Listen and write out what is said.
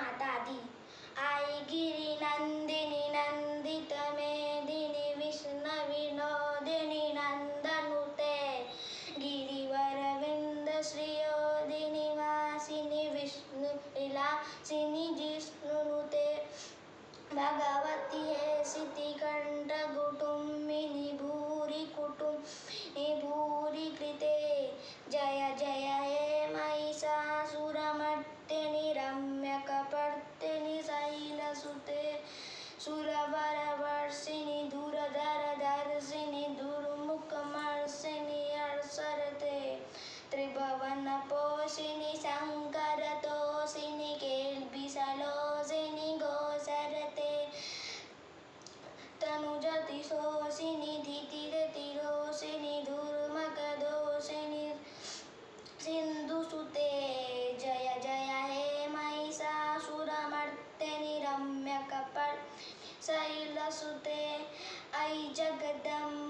माता दी। आई गिरिनंदिनी नंदितमेदिनी विष्णुविनोदिनी नंदनुते गिरिवरविंद श्रियोदिनी वासिनी विष्णुविलासिनी जिष्णुनुते भगवती हे सिद्धिकण्ठकुटुम्बिनी भूरि कुटुम्बिनी भूरि कृते जय जय हे महिषासुरमर्दिनी रम्यकपर्दिनी शैलसुते सुरवरवर्षिणि धुरधरधर्षिणि दुर्मुखमर्षिणि हर्षरते त्रिभुवनपोषिणि शङ्करतोषिणि केल्बिषलोषिणि घोषरते तनुजतिशोषिणि धितिरतिरोषिणि धूर्मकदोषिणि सिन्धुसुते जय जय हे महिषासुरमर्दिनि रम्यकपर्दिनि शैलसुते ऐ जगदम्ब